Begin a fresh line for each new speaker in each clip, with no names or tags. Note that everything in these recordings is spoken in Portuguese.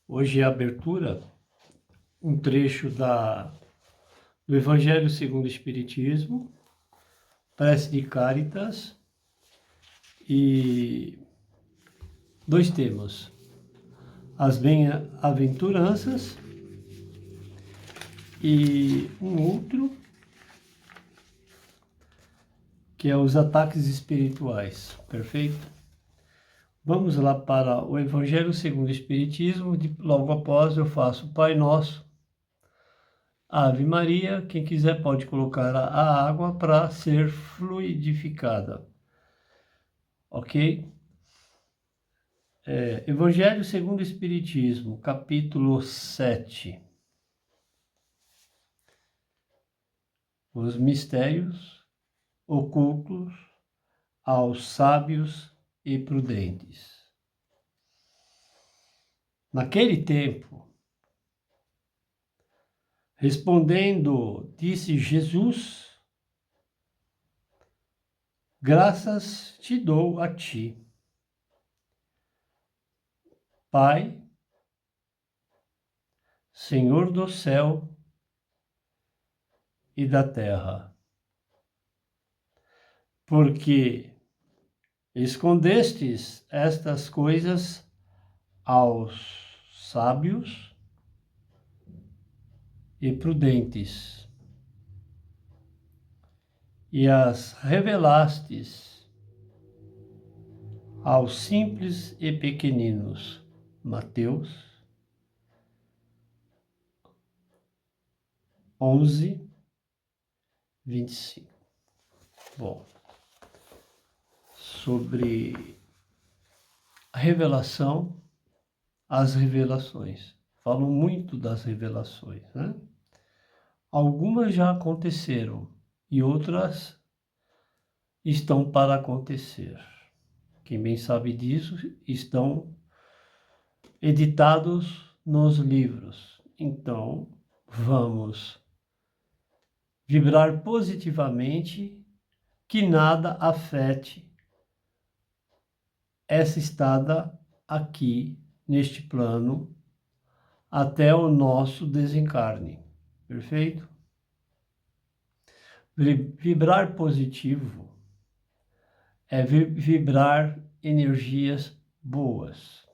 Hoje é a abertura, um trecho do Evangelho segundo o Espiritismo, prece de Cáritas e dois temas: as bem-aventuranças e um outro que é os ataques espirituais, perfeito? Vamos lá para o Evangelho segundo o Espiritismo, logo após eu faço o Pai Nosso, Ave Maria. Quem quiser pode colocar a água para ser fluidificada, ok? Evangelho segundo o Espiritismo, capítulo 7. Os mistérios ocultos aos sábios e prudentes. Naquele tempo, respondendo, disse Jesus: graças te dou a ti, Pai, Senhor do céu e da terra, porque escondestes estas coisas aos sábios e prudentes, e as revelastes aos simples e pequeninos. Mateus 11:25. Bom, sobre a revelação, as revelações. Falam muito das revelações, né? Algumas já aconteceram e outras estão para acontecer. Quem bem sabe disso, estão editados nos livros. Então, vamos vibrar positivamente, que nada afete essa estada aqui neste plano até o nosso desencarne. Perfeito? Vibrar positivo é vibrar energias boas.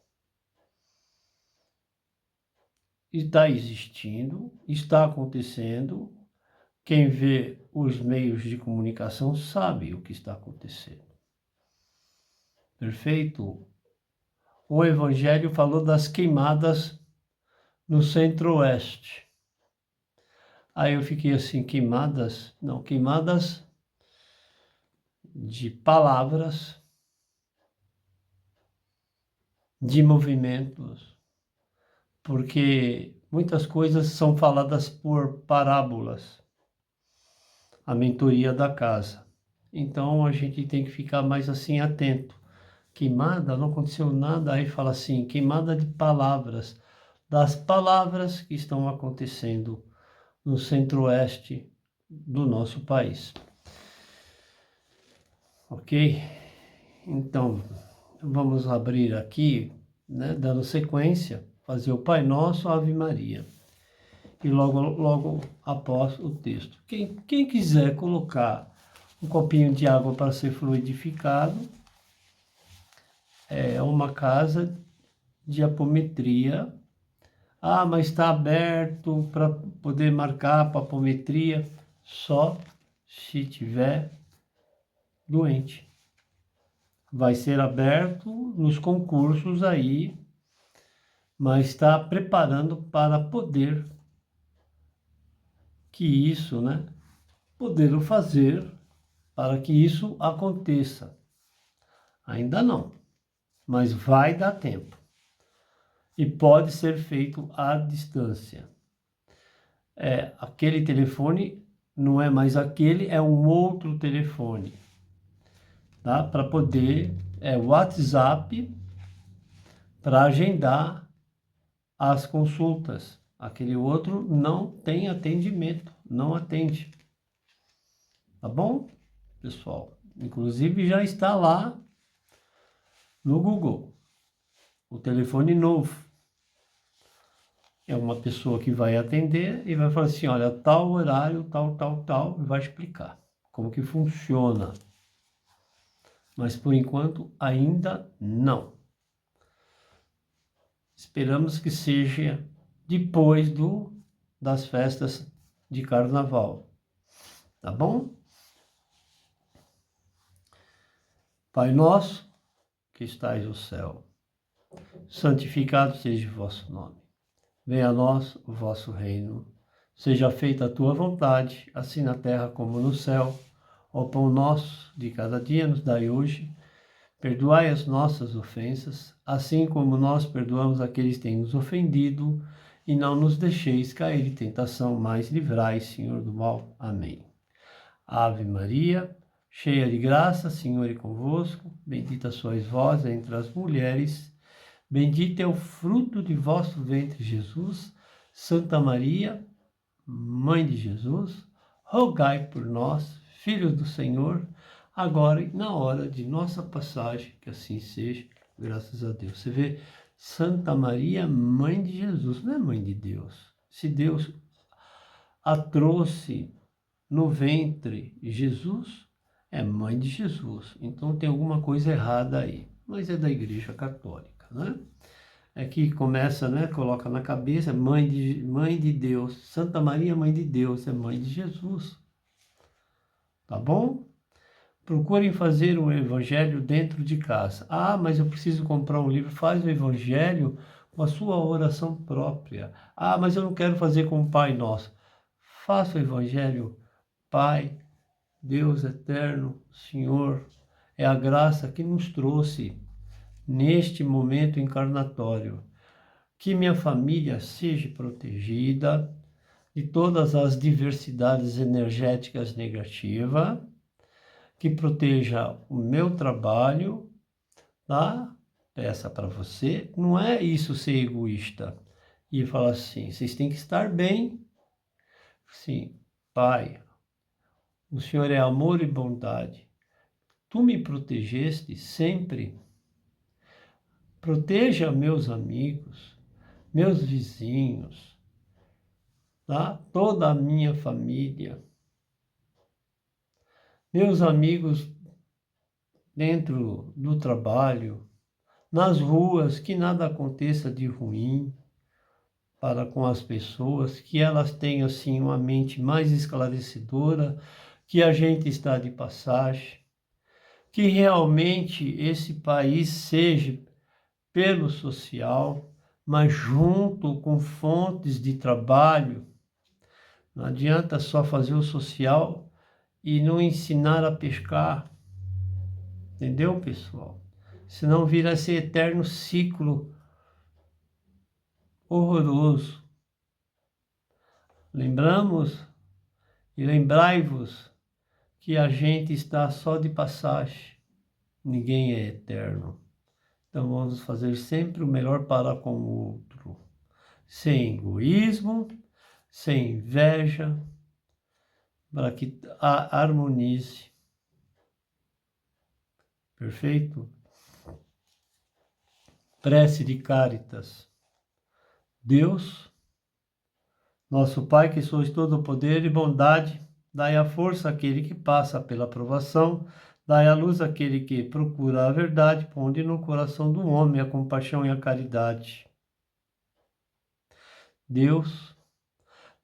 Está existindo, está acontecendo. Quem vê os meios de comunicação sabe o que está acontecendo. Perfeito? O Evangelho falou das queimadas no Centro-Oeste. Aí eu fiquei assim, queimadas? Não, queimadas de palavras, de movimentos, porque muitas coisas são faladas por parábolas, a mentoria da casa. Então a gente tem que ficar mais assim atento. Queimada, não aconteceu nada, aí fala assim, queimada de palavras, das palavras que estão acontecendo no Centro-Oeste do nosso país. Ok? Então, vamos abrir aqui, né, dando sequência, fazer o Pai Nosso, Ave Maria. E logo após o texto. Quem quiser colocar um copinho de água para ser fluidificado, é uma casa de apometria. Ah, mas está aberto para poder marcar para apometria só se tiver doente. Vai ser aberto nos concursos aí, mas está preparando para poder que isso, né? Poder fazer para que isso aconteça. Ainda não, mas vai dar tempo. E pode ser feito à distância. Aquele telefone não é mais aquele, é um outro telefone. Tá? Para poder, WhatsApp, para agendar as consultas. Aquele outro não tem atendimento, não atende. Tá bom, pessoal? Inclusive já está lá no Google, o telefone novo. É uma pessoa que vai atender e vai falar assim, olha, tal horário, tal, e vai explicar como que funciona. Mas, por enquanto, ainda não. Esperamos que seja depois das festas de carnaval. Tá bom? Pai nosso, que estais no céu, santificado seja o vosso nome. Venha a nós o vosso reino. Seja feita a tua vontade, assim na terra como no céu. O pão nosso de cada dia nos dai hoje. Perdoai as nossas ofensas, assim como nós perdoamos aqueles que têm nos ofendido, e não nos deixeis cair em tentação, mas livrai, Senhor, do mal. Amém. Ave Maria, cheia de graça, Senhor é convosco, bendita sois vós entre as mulheres, bendito é o fruto de vosso ventre, Jesus. Santa Maria, Mãe de Jesus, rogai por nós, filhos do Senhor, agora e na hora de nossa passagem, que assim seja, graças a Deus. Você vê, Santa Maria, Mãe de Jesus, não é Mãe de Deus. Se Deus a trouxe no ventre Jesus, é Mãe de Jesus. Então tem alguma coisa errada aí, mas é da Igreja Católica, né? É que começa, né, coloca na cabeça, mãe de Deus. Santa Maria, Mãe de Deus, é Mãe de Jesus. Tá bom? Procurem fazer o evangelho dentro de casa. Ah, mas eu preciso comprar um livro. Faz o evangelho com a sua oração própria. Ah, mas eu não quero fazer com o Pai Nosso. Faça o evangelho, Pai, Deus eterno, Senhor, é a graça que nos trouxe neste momento encarnatório. Que minha família seja protegida de todas as diversidades energéticas negativas, que proteja o meu trabalho, tá? Peça para você, não é isso ser egoísta. E falar assim, vocês têm que estar bem. Sim, Pai, o Senhor é amor e bondade. Tu me protegeste sempre. Proteja meus amigos, meus vizinhos, tá? Toda a minha família, meus amigos dentro do trabalho, nas ruas, que nada aconteça de ruim para com as pessoas, que elas tenham assim uma mente mais esclarecedora, que a gente está de passagem, que realmente esse país seja pelo social, mas junto com fontes de trabalho. Não adianta só fazer o social e não ensinar a pescar. Entendeu, pessoal? Senão vira esse eterno ciclo horroroso. Lembramos e lembrai-vos que a gente está só de passagem. Ninguém é eterno. Então vamos fazer sempre o melhor para com o outro. Sem egoísmo, sem inveja, para que harmonize. Perfeito? Prece de Cáritas. Deus, nosso Pai, que sois todo o poder e bondade, dai a força àquele que passa pela provação, dai a luz àquele que procura a verdade, ponde no coração do homem a compaixão e a caridade. Deus,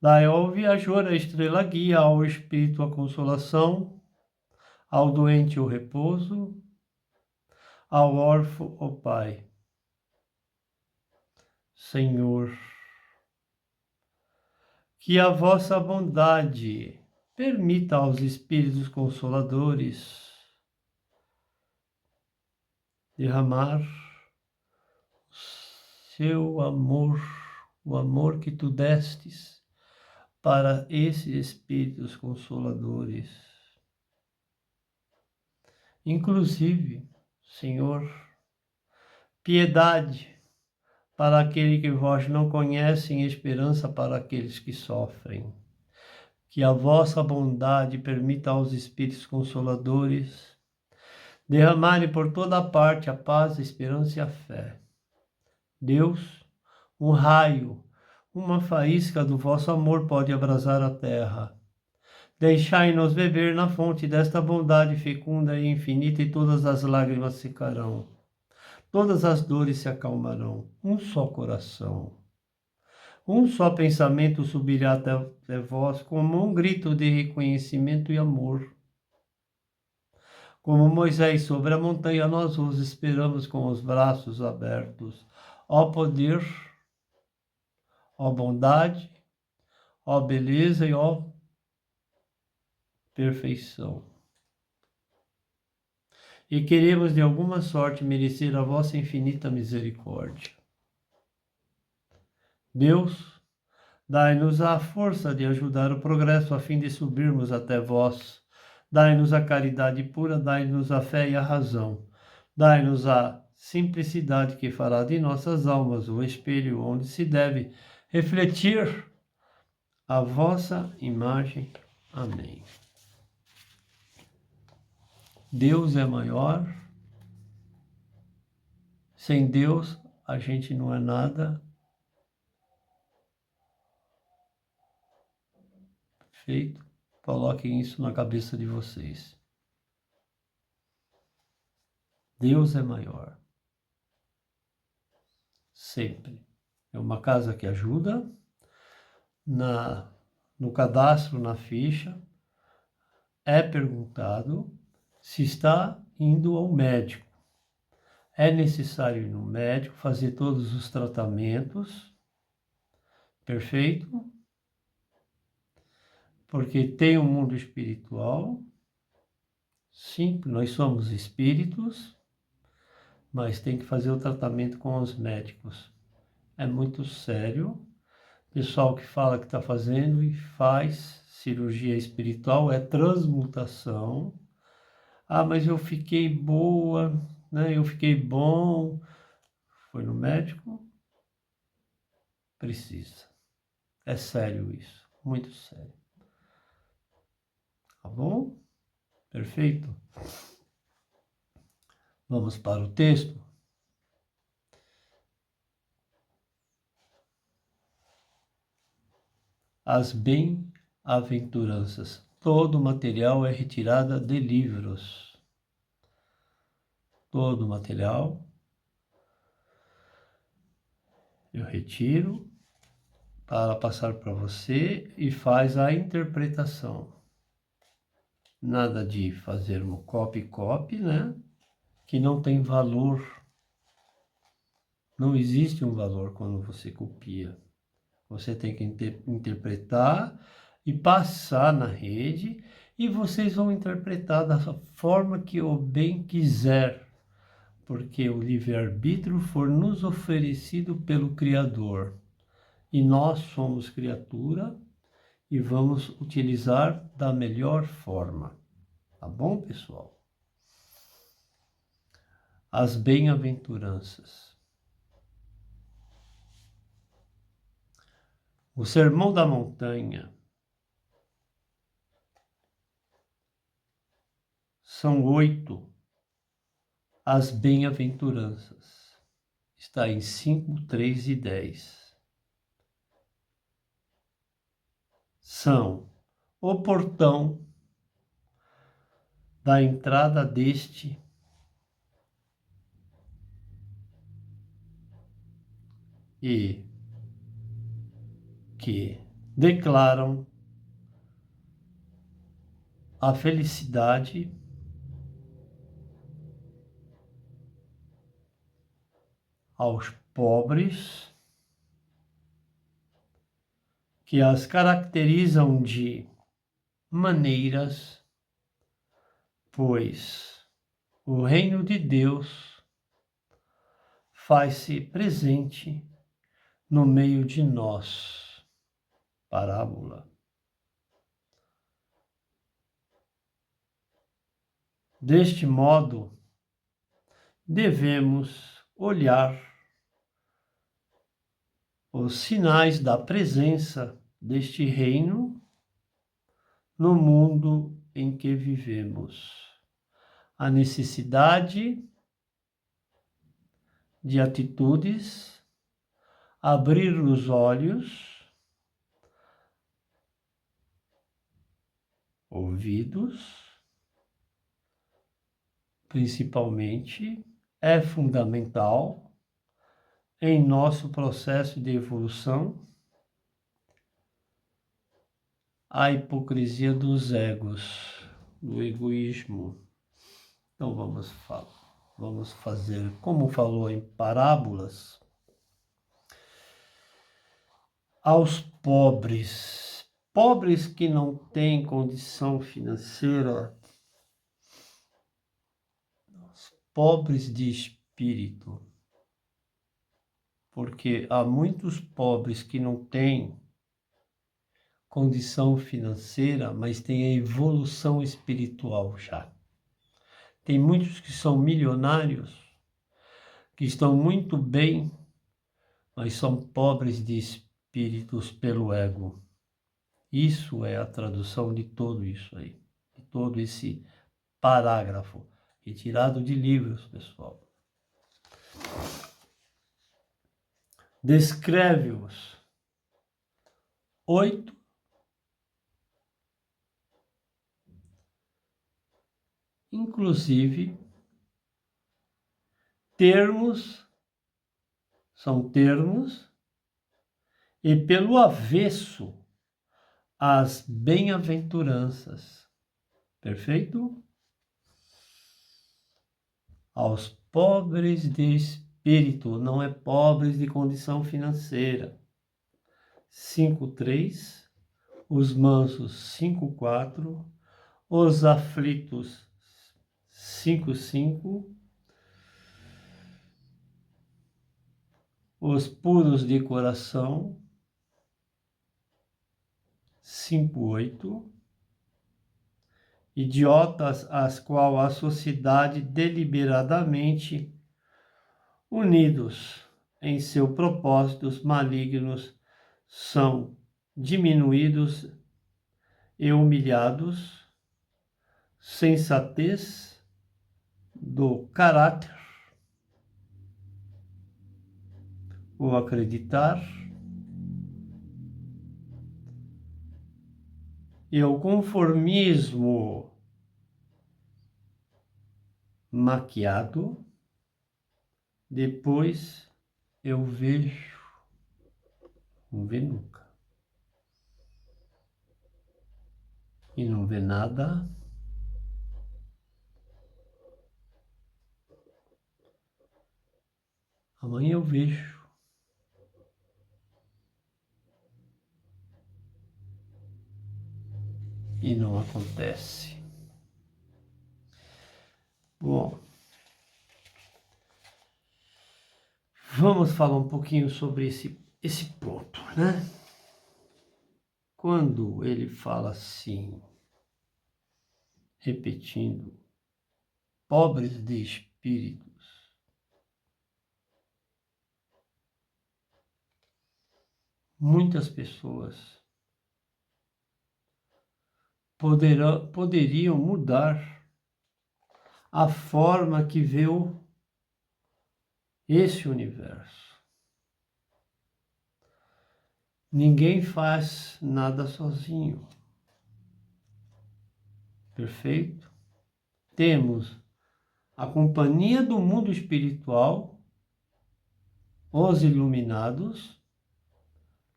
dai ao viajor a estrela guia, ao espírito a consolação, ao doente o repouso, ao órfão o Pai. Senhor, que a vossa bondade permita aos Espíritos Consoladores derramar seu amor, o amor que tu destes para esses Espíritos Consoladores. Inclusive, Senhor, piedade para aquele que vós não conhecem, esperança para aqueles que sofrem. Que a vossa bondade permita aos Espíritos Consoladores derramarem por toda parte a paz, a esperança e a fé. Deus, um raio, uma faísca do vosso amor pode abrasar a terra. Deixai-nos beber na fonte desta bondade fecunda e infinita, e todas as lágrimas secarão. Todas as dores se acalmarão. Um só coração. Um só pensamento subirá até vós, como um grito de reconhecimento e amor. Como Moisés sobre a montanha, nós vos esperamos com os braços abertos. Ó poder, ó bondade, ó beleza e ó perfeição. E queremos de alguma sorte merecer a vossa infinita misericórdia. Deus, dai-nos a força de ajudar o progresso a fim de subirmos até vós. Dai-nos a caridade pura, dai-nos a fé e a razão. Dai-nos a simplicidade que fará de nossas almas o espelho onde se deve refletir a vossa imagem. Amém. Deus é maior. Sem Deus, a gente não é nada. Perfeito? Coloquem isso na cabeça de vocês. Deus é maior. Sempre. É uma casa que ajuda. No cadastro, na ficha, é perguntado se está indo ao médico. É necessário ir no médico, fazer todos os tratamentos. Perfeito? Porque tem um mundo espiritual. Sim, nós somos espíritos, mas tem que fazer o tratamento com os médicos. É muito sério. Pessoal que fala que está fazendo e faz cirurgia espiritual é transmutação. Ah, mas eu fiquei boa, né? Eu fiquei bom. Foi no médico? Precisa. É sério isso, muito sério. Tá bom? Perfeito? Vamos para o texto. As bem-aventuranças. Todo o material é retirada de livros. Todo o material eu retiro para passar para você e faz a interpretação. Nada de fazer um copy, né? Que não tem valor. Não existe um valor quando você copia. Você tem que interpretar e passar na rede, e vocês vão interpretar da forma que o bem quiser, porque o livre-arbítrio foi nos oferecido pelo Criador. E nós somos criatura e vamos utilizar da melhor forma. Tá bom, pessoal? As bem-aventuranças. O Sermão da Montanha são 8 as bem-aventuranças. Está em 5, 3 e 10. São o portão da entrada deste e que declaram a felicidade aos pobres, que as caracterizam de maneiras, pois o reino de Deus faz-se presente no meio de nós. Parábola. Deste modo, devemos olhar os sinais da presença deste reino no mundo em que vivemos. A necessidade de atitudes, abrir os olhos, ouvidos, principalmente, é fundamental em nosso processo de evolução. A hipocrisia dos egos, do egoísmo. Então vamos fazer, como falou em parábolas, aos pobres que não têm condição financeira, pobres de espírito, porque há muitos pobres que não têm condição financeira, mas têm a evolução espiritual já. Tem muitos que são milionários, que estão muito bem, mas são pobres de espíritos pelo ego. Isso é a tradução de tudo isso aí, de todo esse parágrafo, retirado de livros, pessoal. Descreve-os 8 inclusive são termos, e pelo avesso as bem-aventuranças. Perfeito? Aos pobres de espírito, não é pobres de condição financeira. 5:3, os mansos 5:4, os aflitos 5:5, os puros de coração 5:8, idiotas às qual a sociedade deliberadamente unidos em seus propósitos malignos são diminuídos e humilhados, sensatez do caráter, o acreditar e o conformismo maquiado. Depois eu vejo, não vê nunca. E não vê nada. Amanhã eu vejo. E não acontece. Bom, vamos falar um pouquinho sobre esse ponto, né? Quando ele fala assim, repetindo, pobres de espíritos, muitas pessoas poderiam mudar a forma que vê esse universo. Ninguém faz nada sozinho. Perfeito? Temos a companhia do mundo espiritual, os iluminados,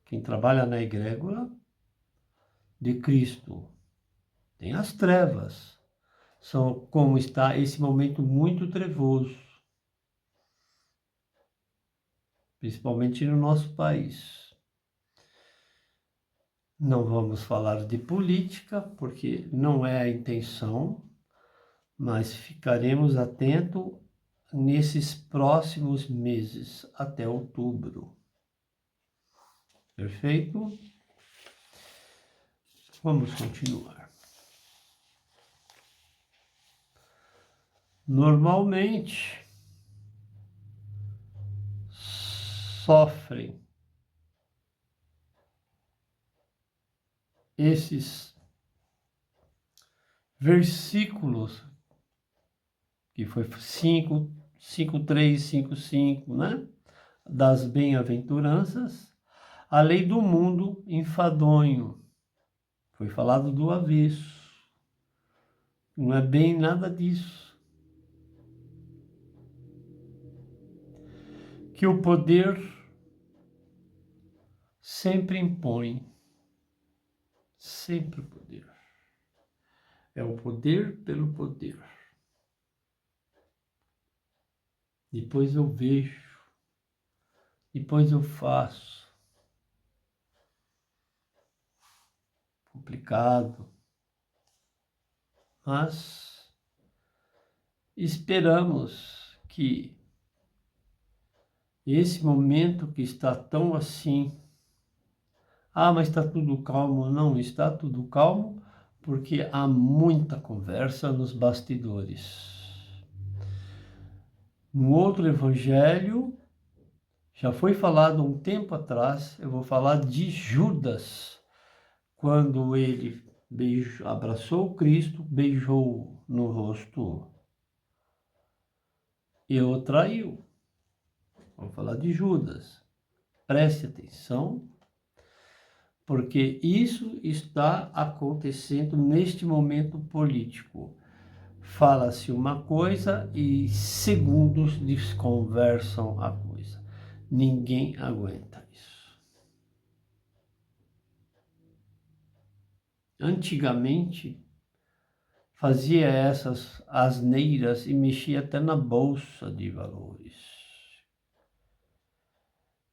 quem trabalha na egrégora de Cristo. Tem as trevas, são como está esse momento muito trevoso, principalmente no nosso país. Não vamos falar de política, porque não é a intenção, mas ficaremos atentos nesses próximos meses, até outubro. Perfeito? Vamos continuar. Normalmente, sofrem esses versículos, que foi 5, 5:3, 5:5, né? das bem-aventuranças, a lei do mundo enfadonho. Foi falado do avesso. Não é bem nada disso. Que o poder sempre impõe. Sempre o poder. É o poder pelo poder. Depois eu vejo. Depois eu faço. Complicado. Mas esperamos que esse momento que está tão assim, mas está tudo calmo. Não está tudo calmo, porque há muita conversa nos bastidores. No outro evangelho, já foi falado um tempo atrás, eu vou falar de Judas, quando ele abraçou Cristo, beijou no rosto e o traiu. Vamos falar de Judas. Preste atenção, porque isso está acontecendo neste momento político. Fala-se uma coisa e segundos desconversam a coisa. Ninguém aguenta isso. Antigamente, fazia essas asneiras e mexia até na bolsa de valores.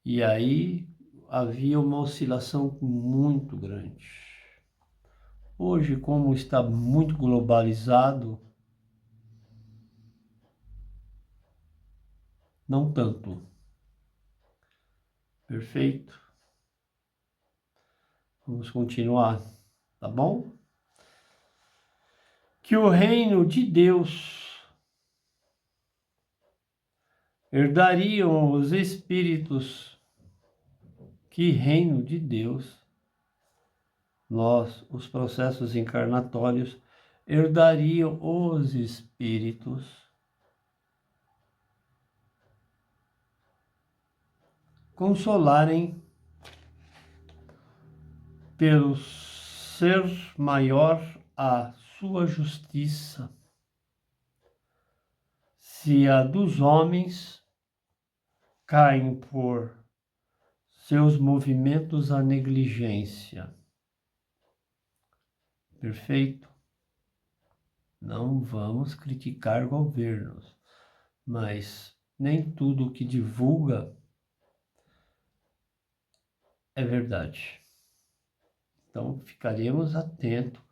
E aí havia uma oscilação muito grande. Hoje, como está muito globalizado, não tanto. Perfeito? Vamos continuar, tá bom? Que o reino de Deus herdariam os espíritos. Que reino de Deus nós, os processos encarnatórios, herdariam os espíritos consolarem pelo ser maior a sua justiça, se a dos homens caem por seus movimentos à negligência. Perfeito? Não vamos criticar governos, mas nem tudo que divulga é verdade. Então, ficaremos atentos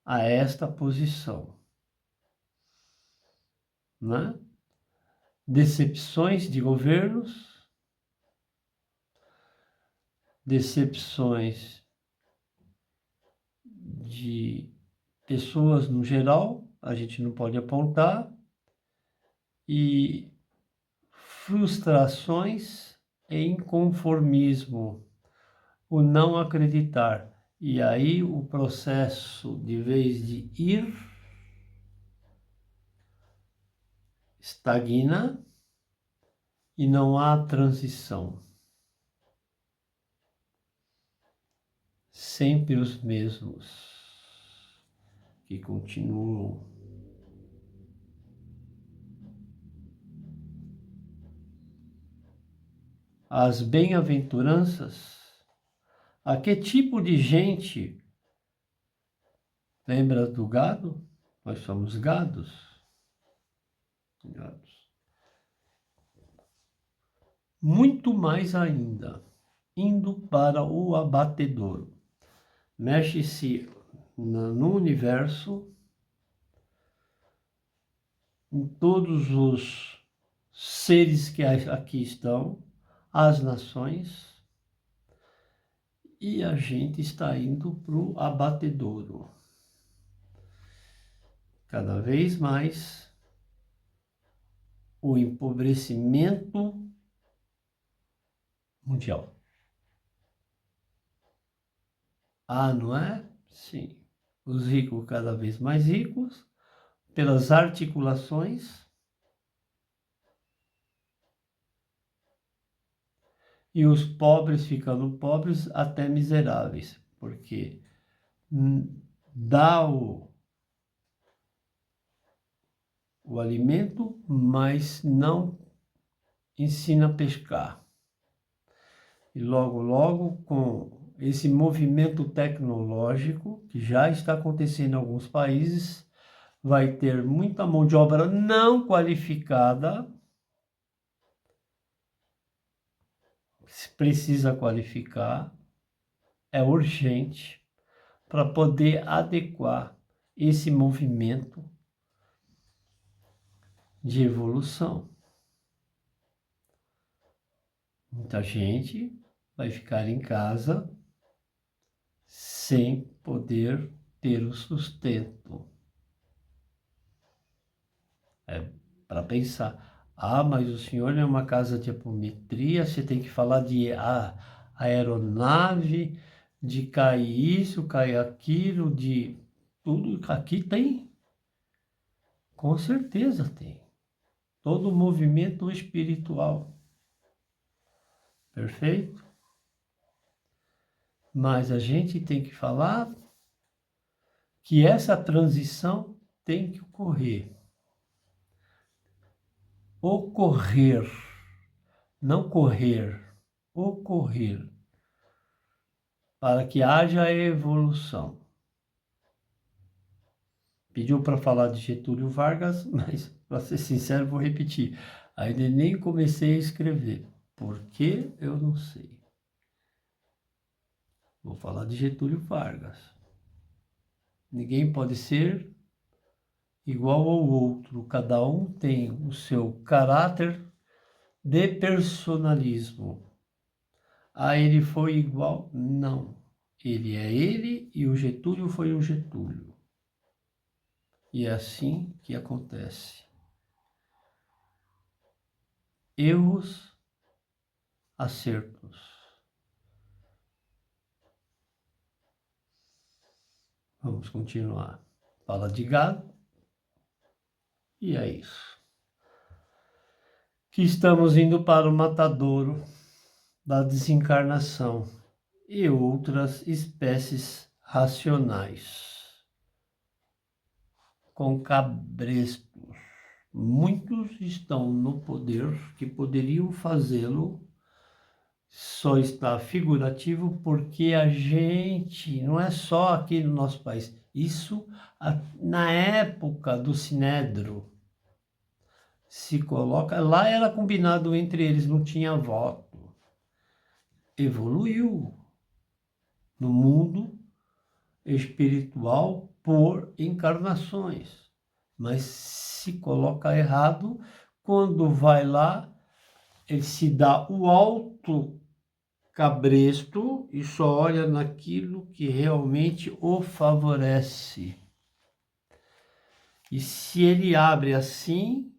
a esta posição, né? Decepções de governos, decepções de pessoas no geral, a gente não pode apontar, e frustrações e inconformismo, o não acreditar. E aí o processo, de vez de ir, estagna e não há transição. Sempre os mesmos que continuam. As bem-aventuranças, a que tipo de gente? Lembra do gado? Nós somos gados. Gados. Muito mais ainda, indo para o abatedouro. Mexe-se no universo, em todos os seres que aqui estão, as nações, e a gente está indo para o abatedouro. Cada vez mais o empobrecimento mundial. Não é? Sim. Os ricos cada vez mais ricos, pelas articulações, e os pobres ficando pobres até miseráveis, porque dá o alimento, mas não ensina a pescar. E logo, logo, com esse movimento tecnológico, que já está acontecendo em alguns países, vai ter muita mão de obra não qualificada, se precisa qualificar, é urgente, para poder adequar esse movimento de evolução. Muita gente vai ficar em casa sem poder ter o sustento. É para pensar. Ah, mas o senhor é uma casa de apometria, você tem que falar de aeronave, de cair isso, cair aquilo, de tudo. Aqui tem, com certeza tem. Todo o movimento espiritual. Perfeito? Mas a gente tem que falar que essa transição tem que ocorrer. Ocorrer, não correr, ocorrer, para que haja evolução. Pediu para falar de Getúlio Vargas, mas, para ser sincero, vou repetir. Ainda nem comecei a escrever. Por que? Eu não sei. Vou falar de Getúlio Vargas. Ninguém pode ser igual ao outro. Cada um tem o seu caráter de personalismo. Ah, ele foi igual? Não. Ele é ele e o Getúlio foi o Getúlio. E é assim que acontece. Erros, acertos. Vamos continuar. Fala de gado. E é isso. Que estamos indo para o matadouro da desencarnação e outras espécies racionais. Com cabrestos. Muitos estão no poder que poderiam fazê-lo, só está figurativo porque a gente, não é só aqui no nosso país, isso na época do Sinédrio se coloca, lá era combinado entre eles, não tinha voto. Evoluiu no mundo espiritual por encarnações, mas se coloca errado quando vai lá, ele se dá o alto cabresto e só olha naquilo que realmente o favorece. E se ele abre assim,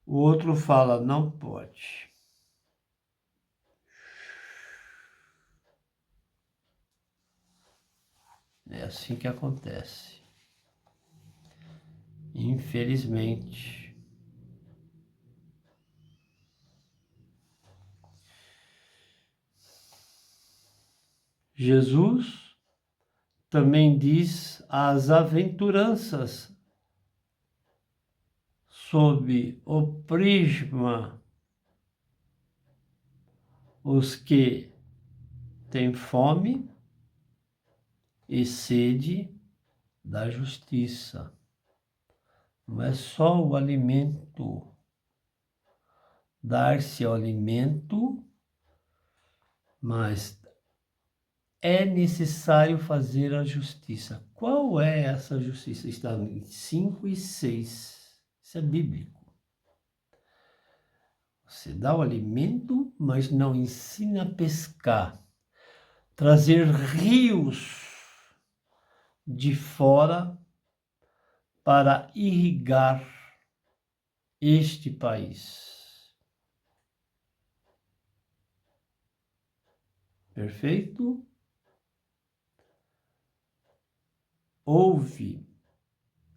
o outro fala, não pode. É assim que acontece. Infelizmente. Jesus também diz as aventuranças sob o prisma, os que têm fome e sede da justiça. Não é só o alimento, dar-se ao alimento, mas é necessário fazer a justiça. Qual é essa justiça? Está em 5 e 6. Isso é bíblico. Você dá o alimento, mas não ensina a pescar. Trazer rios de fora para irrigar este país. Perfeito? Houve,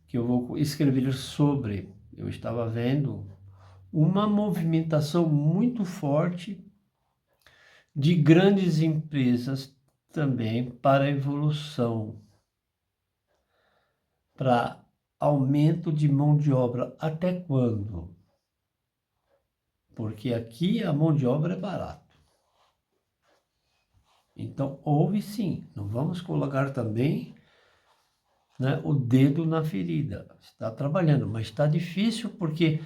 que eu vou escrever sobre, eu estava vendo uma movimentação muito forte de grandes empresas também para a evolução, para aumento de mão de obra. Até quando? Porque aqui a mão de obra é barata. Então, houve sim. Não vamos colocar também, né, o dedo na ferida. Está trabalhando, mas está difícil porque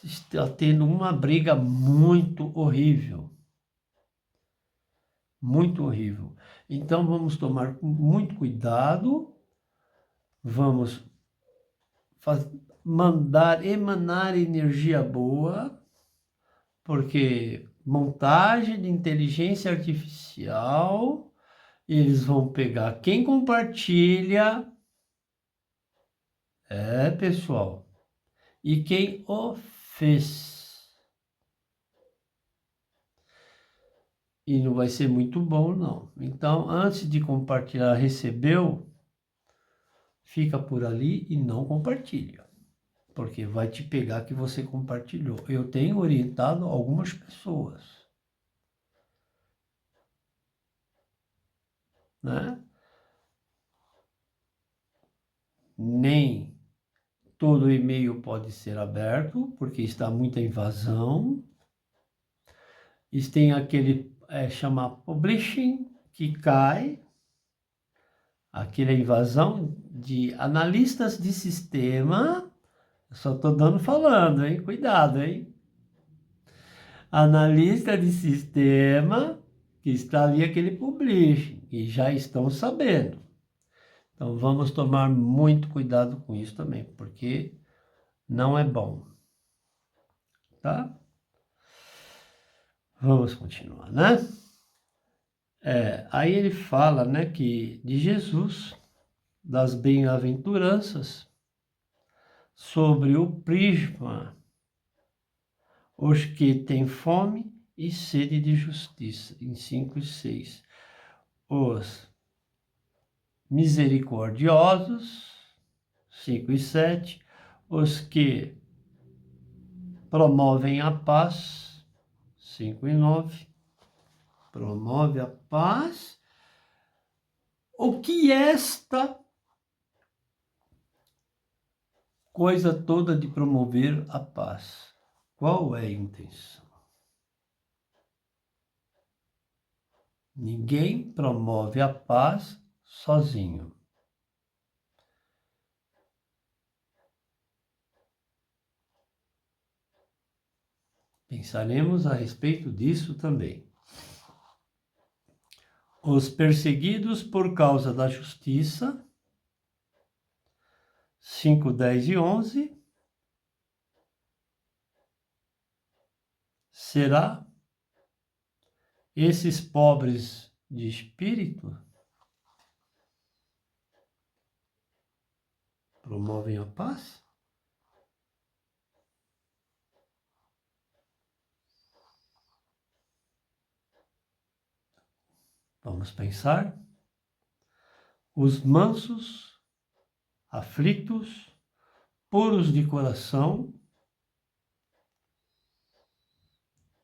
está tendo uma briga muito horrível. Muito horrível. Então, vamos tomar muito cuidado, vamos mandar emanar energia boa, porque montagem de inteligência artificial, eles vão pegar quem compartilha, pessoal, e quem o fez. E não vai ser muito bom, não. Então, antes de compartilhar, recebeu, fica por ali e não compartilha, porque vai te pegar que você compartilhou. Eu tenho orientado algumas pessoas, né? Nem todo e-mail pode ser aberto, porque está muita invasão. E tem aquele, chama publishing, que cai, aquela invasão de analistas de sistema. Eu só estou falando, hein? Cuidado, hein? Analista de sistema, que está ali aquele publishing, e já estão sabendo. Então, vamos tomar muito cuidado com isso também, porque não é bom, tá? Vamos continuar, né? Aí ele fala, né, que de Jesus, das bem-aventuranças, sobre o prisma, os que têm fome e sede de justiça, em 5 e 6. Os misericordiosos, 5 e 7. Os que promovem a paz, 5 e 9. Promove a paz. O que esta coisa toda de promover a paz? Qual é a intenção? Ninguém promove a paz sozinho. Pensaremos a respeito disso também. Os perseguidos por causa da justiça, 5, 10 e 11, será esses pobres de espírito promovem a paz? Vamos pensar. Os mansos, aflitos, puros de coração,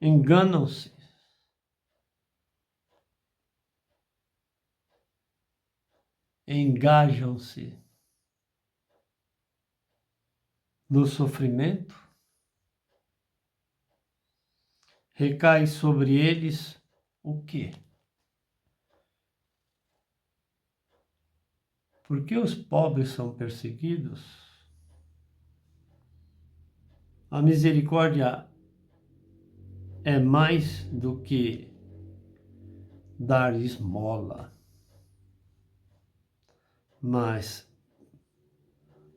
enganam-se, engajam-se no sofrimento, recai sobre eles o quê? Por que os pobres são perseguidos? A misericórdia é mais do que dar esmola, mas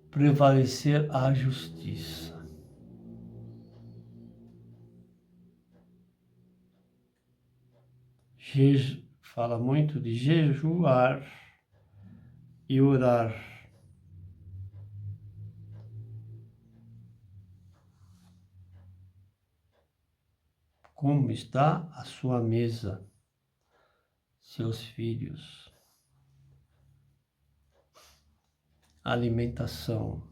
prevalecer a justiça. Fala muito de jejuar e orar. Como está a sua mesa, seus filhos? Alimentação.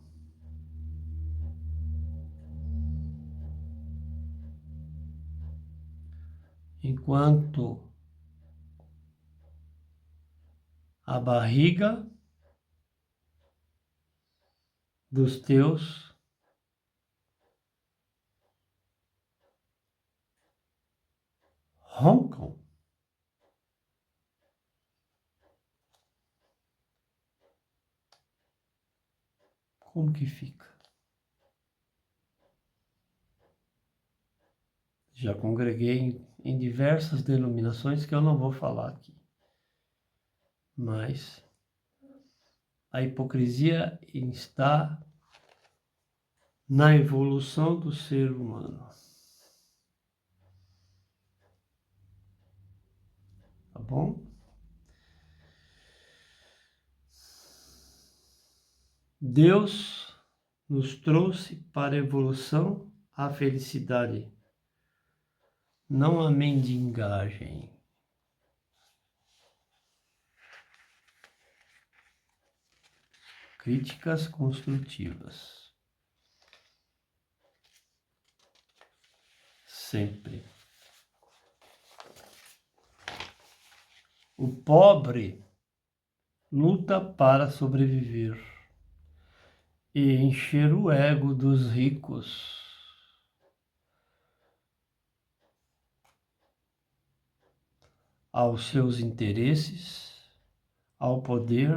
Enquanto a barriga dos teus roncam. Como que fica? Já congreguei em diversas denominações que eu não vou falar aqui. Mas a hipocrisia está na evolução do ser humano. Tá bom? Deus nos trouxe para a evolução, a felicidade, não a mendigagem. Críticas construtivas. Sempre. O pobre luta para sobreviver e encher o ego dos ricos. Aos seus interesses, ao poder,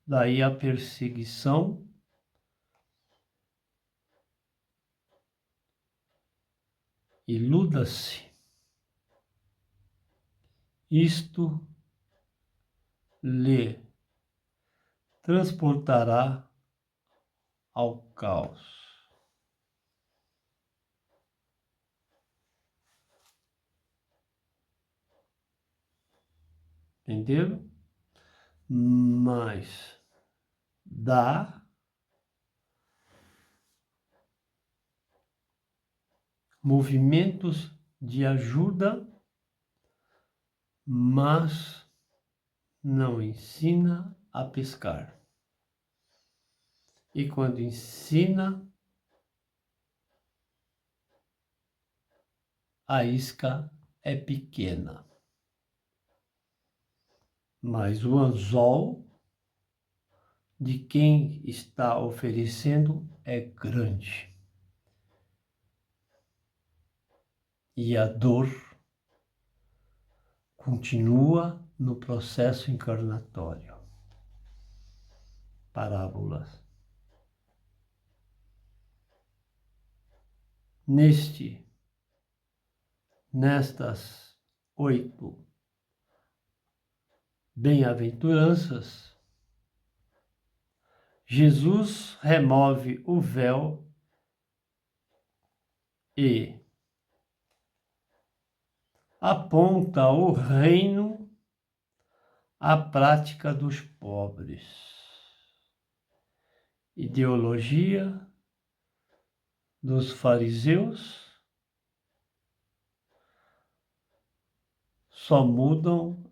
daí a perseguição iluda-se. Isto lhe transportará ao caos. Entenderam? Mas dá movimentos de ajuda, mas não ensina a pescar. E quando ensina, a isca é pequena. Mas o anzol de quem está oferecendo é grande. E a dor continua no processo encarnatório. Parábolas. Nestas 8 bem-aventuranças, Jesus remove o véu e aponta o reino à prática dos pobres. Ideologia dos fariseus só mudam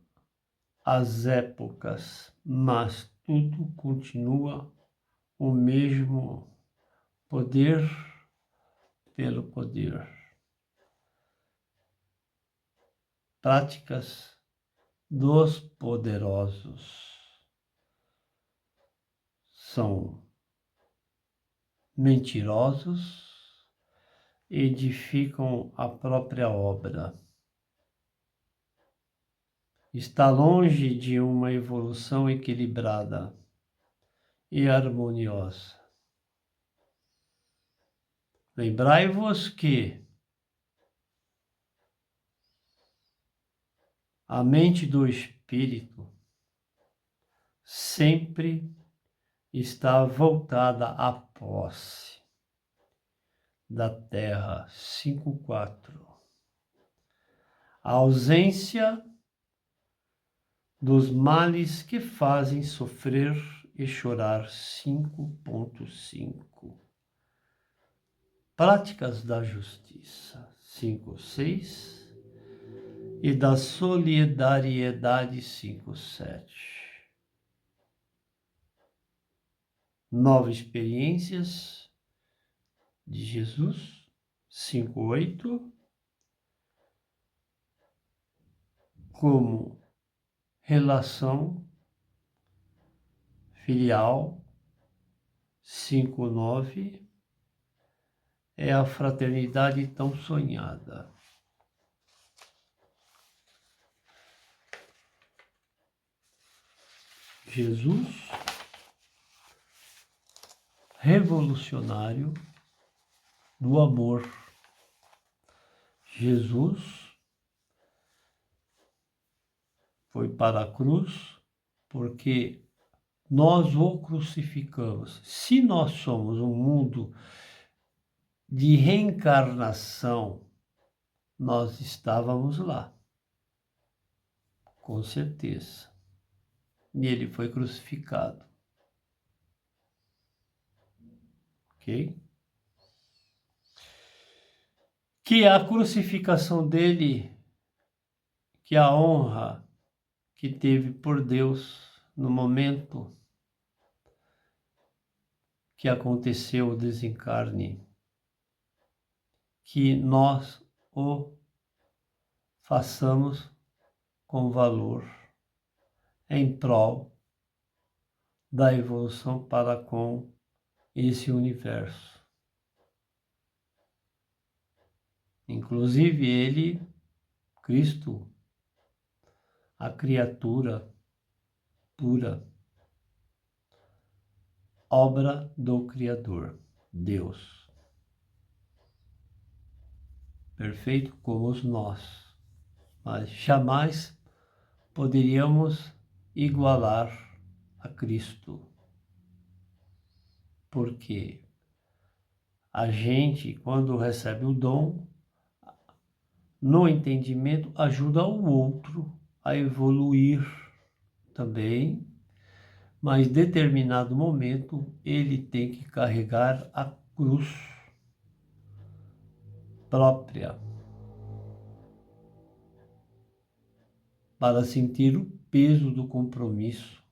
as épocas, mas tudo continua o mesmo poder pelo poder. Práticas dos poderosos são mentirosos, edificam a própria obra. Está longe de uma evolução equilibrada e harmoniosa. Lembrai-vos que a mente do espírito sempre está voltada à posse da terra. 5.4. A ausência dos males que fazem sofrer e chorar. 5.5. Práticas da justiça. 5.6. E da solidariedade. 5.7. 9 experiências de Jesus. 5.8. Como relação filial, 5:9, é a fraternidade tão sonhada. Jesus, revolucionário do amor. Jesus foi para a cruz porque nós o crucificamos. Se nós somos um mundo de reencarnação, nós estávamos lá, com certeza. E ele foi crucificado. Ok? Que a crucificação dele, que a honra que teve por Deus no momento que aconteceu o desencarne, que nós o façamos com valor em prol da evolução para com esse universo. Inclusive ele, Cristo, a criatura pura, obra do Criador, Deus, perfeito como nós, mas jamais poderíamos igualar a Cristo, porque a gente, quando recebe o dom, no entendimento, ajuda o outro a evoluir também, mas em determinado momento ele tem que carregar a cruz própria para sentir o peso do compromisso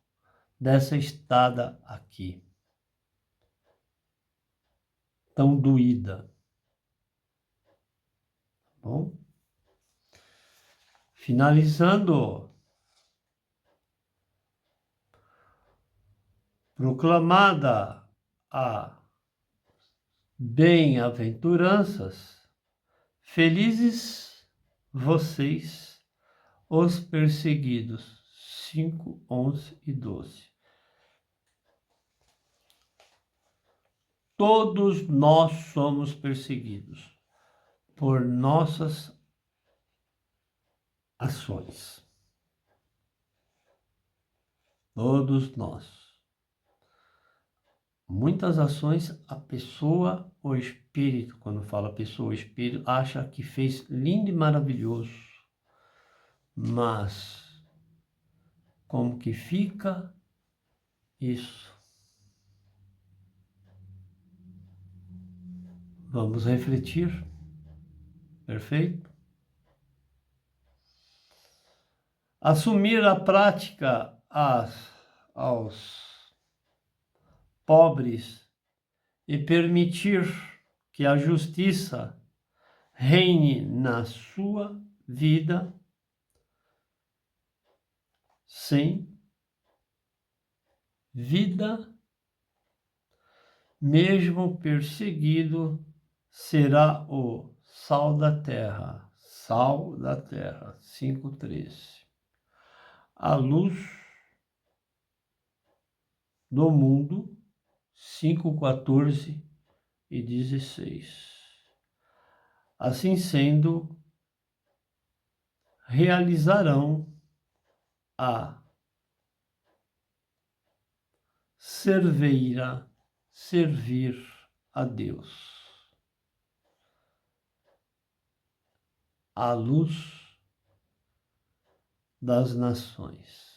dessa estada aqui, tão doída. Tá bom? Finalizando, proclamada a bem-aventuranças, felizes vocês, os perseguidos. 5, 11 e 12. Todos nós somos perseguidos por nossas ações. Todos nós. Muitas ações, a pessoa, o espírito, quando fala pessoa, o espírito, acha que fez lindo e maravilhoso. Mas como que fica isso? Vamos refletir. Perfeito? Assumir a prática aos pobres e permitir que a justiça reine na sua vida sem vida, mesmo perseguido, será o sal da terra. Sal da terra, 5:13. A luz do mundo, 5:14 e 16. Assim sendo, realizarão a servir a Deus. A luz das nações.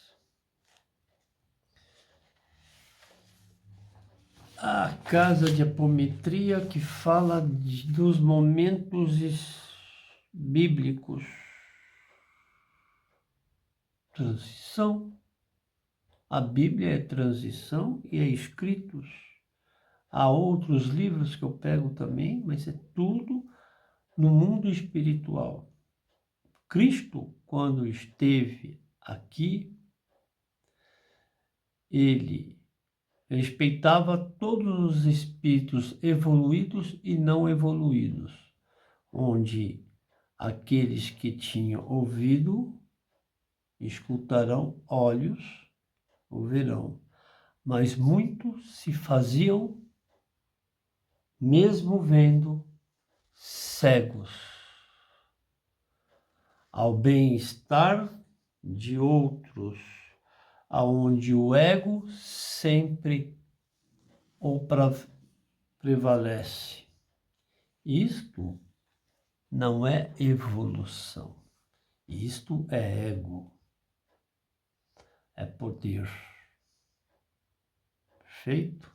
A casa de apometria que fala dos momentos bíblicos. Transição. A Bíblia é transição e é escritos. Há outros livros que eu pego também, mas é tudo no mundo espiritual. Cristo, quando esteve aqui, ele Respeitava todos os espíritos evoluídos e não evoluídos, onde aqueles que tinham ouvido escutarão, olhos ouvirão, mas muitos se faziam, mesmo vendo, cegos ao bem-estar de outros, aonde o ego sempre prevalece. Isto não é evolução, isto é ego, é poder. Perfeito?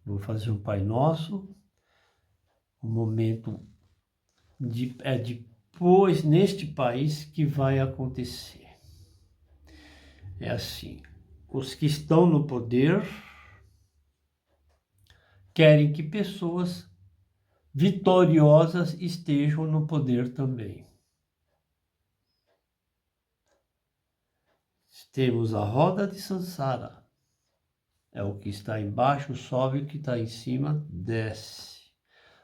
Vou fazer um Pai Nosso, o momento é depois, neste país, que vai acontecer. É assim, os que estão no poder querem que pessoas vitoriosas estejam no poder também. Temos a roda de Sansara. É o que está embaixo sobe, o que está em cima desce.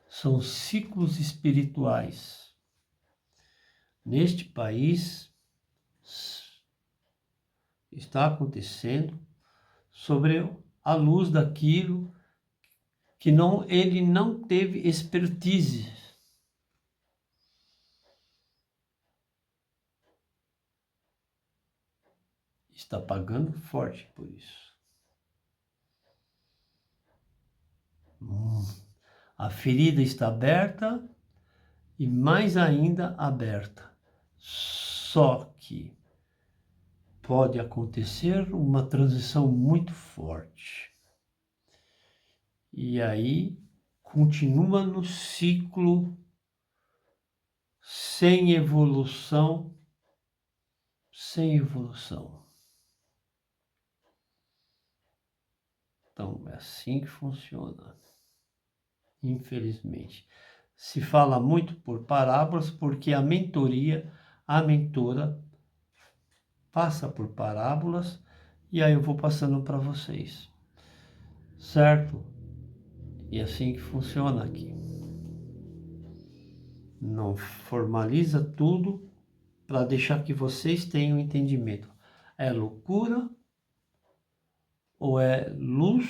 São ciclos espirituais. Neste país está acontecendo sobre a luz daquilo que ele não teve expertise. Está pagando forte por isso. A ferida está aberta e mais ainda aberta. Só que pode acontecer uma transição muito forte. E aí continua no ciclo sem evolução, sem evolução. Então, é assim que funciona. Infelizmente. Se fala muito por parábolas porque a mentora, passa por parábolas e aí eu vou passando para vocês. Certo? E é assim que funciona aqui. Não formaliza tudo para deixar que vocês tenham entendimento. É loucura ou é luz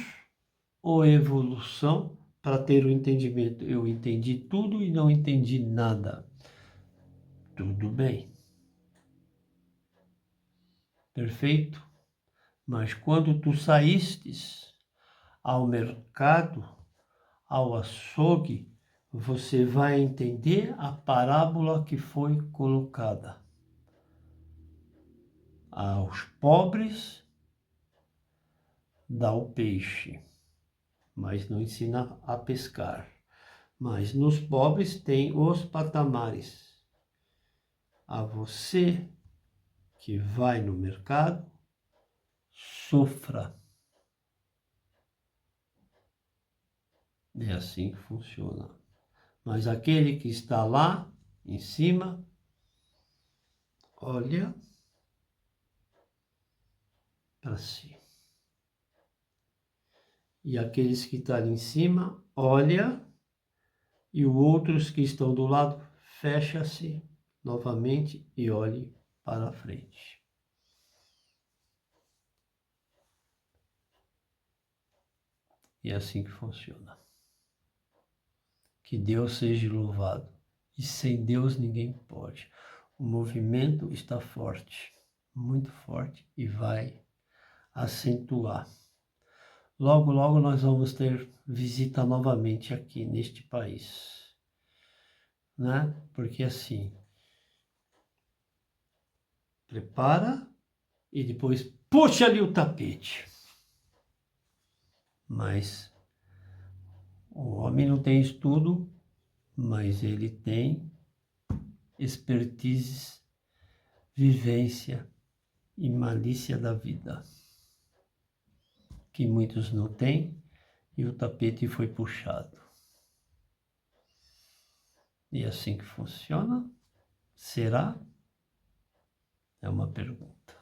ou evolução para ter o entendimento? Eu entendi tudo e não entendi nada. Tudo bem. Perfeito? Mas quando tu saístes ao mercado, ao açougue, você vai entender a parábola que foi colocada. Aos pobres dá o peixe, mas não ensina a pescar. Mas nos pobres tem os patamares. A você que vai no mercado, sofra. É assim que funciona. Mas aquele que está lá em cima, olha para si. E aqueles que estão ali em cima, olha, e os outros que estão do lado, fecha-se novamente e olhe para a frente. E é assim que funciona. Que Deus seja louvado. E sem Deus ninguém pode. O movimento está forte, muito forte, e vai acentuar. Logo, logo nós vamos ter visita novamente aqui neste país, né? Porque assim, prepara e depois puxa ali o tapete. Mas o homem não tem estudo, mas ele tem expertise, vivência e malícia da vida, que muitos não têm, e o tapete foi puxado. E é assim que funciona? Será? É uma pergunta.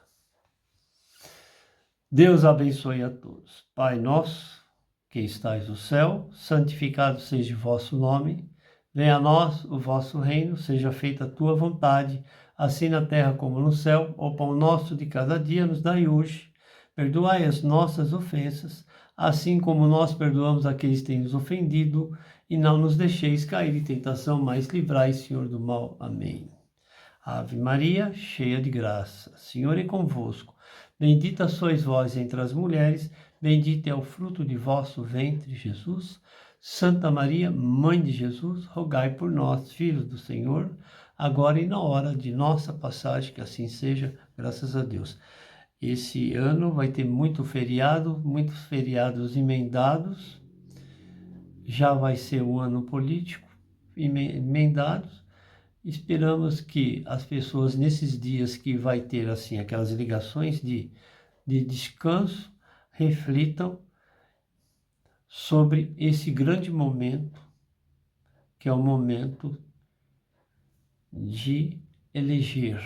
Deus abençoe a todos. Pai nosso, que estais no céu, santificado seja o vosso nome. Venha a nós o vosso reino, seja feita a tua vontade, assim na terra como no céu. O pão nosso de cada dia nos dai hoje. Perdoai as nossas ofensas, assim como nós perdoamos aqueles que têm nos ofendido, e não nos deixeis cair em tentação, mas livrai, Senhor, do mal. Amém. Ave Maria, cheia de graça, o Senhor é convosco. Bendita sois vós entre as mulheres, bendito é o fruto de vosso ventre, Jesus. Santa Maria, Mãe de Jesus, rogai por nós, filhos do Senhor, agora e na hora de nossa passagem, que assim seja, graças a Deus. Esse ano vai ter muito feriado, muitos feriados emendados, já vai ser o ano político, emendados. Esperamos que as pessoas, nesses dias que vai ter assim aquelas ligações de descanso, reflitam sobre esse grande momento, que é o momento de eleger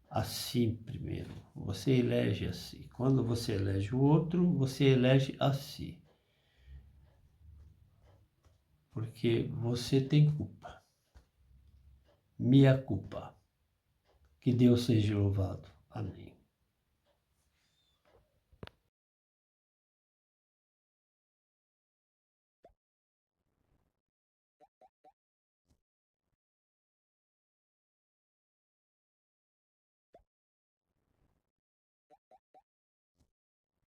a si primeiro. Você elege a si. Quando você elege o outro, você elege a si. Porque você tem culpa. Minha culpa. Que Deus seja louvado. Amém.